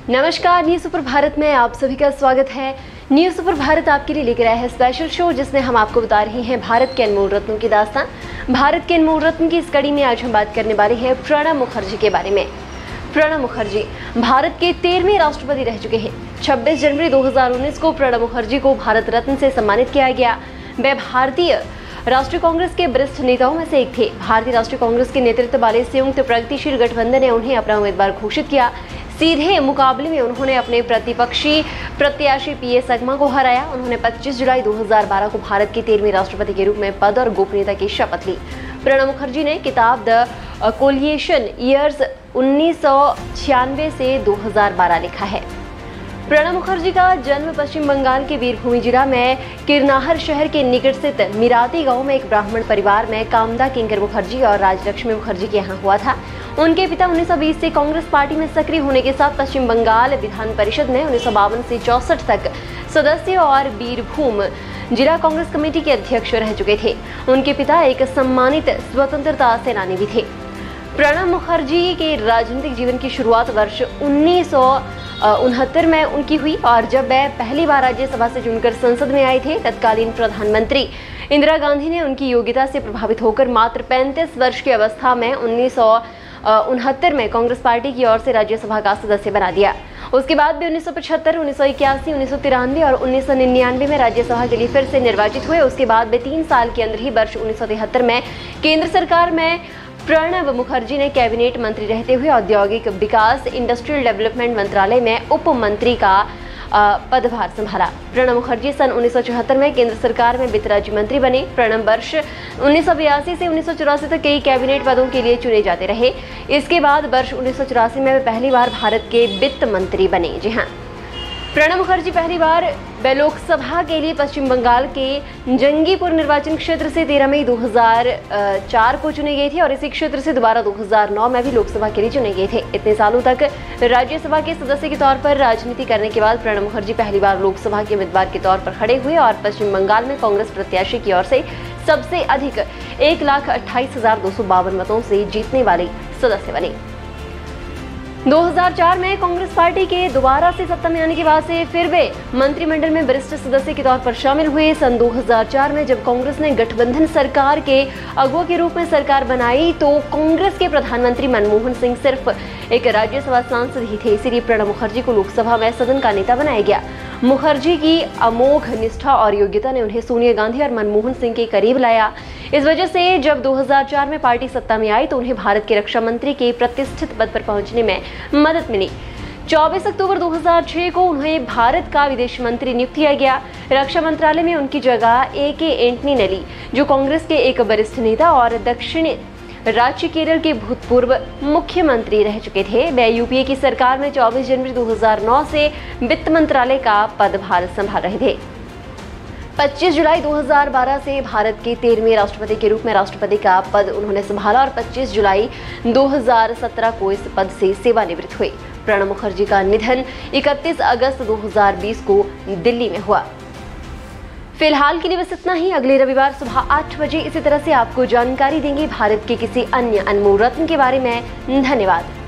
नमस्कार, news super Bharat में आप सभी का स्वागत है। न्यूज़ सुपर भारत आपके लिए लेकर आया है स्पेशल शो, जिसमें हम आपको बता रहे हैं भारत के अनमोल रत्नों की दास्तान। भारत के अनमोल रत्न की इस कड़ी में आज हम बात करने वाले हैं प्रणब मुखर्जी के बारे में। प्रणब मुखर्जी भारत के 13वें राष्ट्रपति रह चुके हैं। 26 जनवरी 2019 को प्रणब मुखर्जी को भारत रत्न से सम्मानित किया गया। वे भारतीय राष्ट्रीय कांग्रेस के वरिष्ठ नेताओं में से एक थे। भारतीय राष्ट्रीय कांग्रेस के नेतृत्व वाले संयुक्त प्रगतिशील गठबंधन ने उन्हें अपना उम्मीदवार घोषित किया। सीधे मुकाबले में उन्होंने अपने प्रतिपक्षी प्रत्याशी पीए संगमा को हराया। उन्होंने 25 जुलाई 2012 को भारत के 13वें राष्ट्रपति के रूप में पद और गोपनीयता की शपथ ली। प्रणब मुखर्जी ने किताब द कोलिएशन ईयर्स 1996 से 2012 लिखा है। प्रणब मुखर्जी का जन्म पश्चिम बंगाल के वीरभूमि जिला में किरनाहर शहर के निकट स्थित मिराती गांव में एक ब्राह्मण परिवार में कामदा किंकर मुखर्जी और राजलक्ष्मी मुखर्जी के यहाँ हुआ था। उनके पिता 1920 से कांग्रेस पार्टी में सक्रिय होने के साथ पश्चिम बंगाल विधान परिषद में 1952 से 64 तक सदस्य और बीरभूम जिला कांग्रेस कमेटी के अध्यक्ष रह चुके थे। उनके पिता एक सम्मानित स्वतंत्रता सेनानी भी थे। प्रणब मुखर्जी के राजनीतिक जीवन की शुरुआत वर्ष 1969 में उनकी हुई और जब वह पहली बार राज्यसभा से चुनकर संसद में आए थे, तत्कालीन प्रधानमंत्री इंदिरा गांधी ने उनकी योग्यता से प्रभावित होकर मात्र 35 वर्ष की अवस्था में 1969 में कांग्रेस पार्टी की ओर से राज्यसभा का सदस्य बना दिया। उसके बाद भी 1975, 1981, 1993 और 1999 में राज्यसभा के लिए फिर से निर्वाचित हुए। उसके बाद वे 3 साल के अंदर ही वर्ष 1973 में केंद्र सरकार में प्रणब मुखर्जी ने कैबिनेट मंत्री रहते हुए औद्योगिक विकास इंडस्ट्रियल डेवलपमेंट मंत्रालय में उप मंत्री का पदभार संभाला। प्रणब मुखर्जी सन 1974 में केंद्र सरकार में वित्त राज्य मंत्री बने। प्रणब वर्ष 1982 से 1984 तक कई कैबिनेट पदों के लिए चुने जाते रहे। इसके बाद वर्ष 1984 में वे पहली बार भारत के वित्त मंत्री बने। जी हाँ, प्रणब मुखर्जी पहली बार वे लोकसभा के लिए पश्चिम बंगाल के जंगीपुर निर्वाचन क्षेत्र से 13 मई 2004 को चुने गए थे और इसी क्षेत्र से दोबारा 2009 में भी लोकसभा के लिए चुने गए थे। इतने सालों तक राज्यसभा के सदस्य के तौर पर राजनीति करने के बाद प्रणब मुखर्जी पहली बार लोकसभा के उम्मीदवार के तौर पर खड़े हुए और पश्चिम बंगाल में कांग्रेस प्रत्याशी की ओर से सबसे अधिक 1,28,252 मतों से जीतने वाले सदस्य बने। 2004 में कांग्रेस पार्टी के दोबारा से सत्ता में आने के बाद से फिर वे मंत्रिमंडल में वरिष्ठ सदस्य के तौर पर शामिल हुए। सन 2004 में जब कांग्रेस ने गठबंधन सरकार के अगुवा के रूप में सरकार बनाई तो कांग्रेस के प्रधानमंत्री मनमोहन सिंह सिर्फ एक राज्यसभा सांसद ही थे। इसीलिए प्रणब मुखर्जी को लोकसभा में सदन का नेता बनाया गया। मुखर्जी की अमोघ निष्ठा और योग्यता ने उन्हें सोनिया गांधी और मनमोहन सिंह के करीब लाया। इस वजह से जब 2004 में पार्टी सत्ता में आई तो उन्हें भारत के रक्षा मंत्री के प्रतिष्ठित पद पर पहुंचने में मदद मिली। 24 अक्टूबर 2006 को उन्हें भारत का विदेश मंत्री नियुक्त किया गया। रक्षा मंत्रालय में उनकी जगह ए.के. एंटनी ने ली, जो कांग्रेस के एक वरिष्ठ नेता और दक्षिणी राज्य केरल के भूतपूर्व मुख्यमंत्री रह चुके थे। वे यूपीए की सरकार में 24 जनवरी 2009 से वित्त मंत्रालय का पदभार संभाल रहे थे। 25 जुलाई 2012 से भारत के 13वें राष्ट्रपति के रूप में राष्ट्रपति का पद उन्होंने संभाला और 25 जुलाई 2017 को इस पद से सेवानिवृत्त हुए। प्रणब मुखर्जी का निधन 31 अगस्त 2020 को दिल्ली में हुआ। फिलहाल के लिए बस इतना ही। अगले रविवार सुबह 8 बजे इसी तरह से आपको जानकारी देंगे भारत के किसी अन्य अनमोल रत्न के बारे में। धन्यवाद।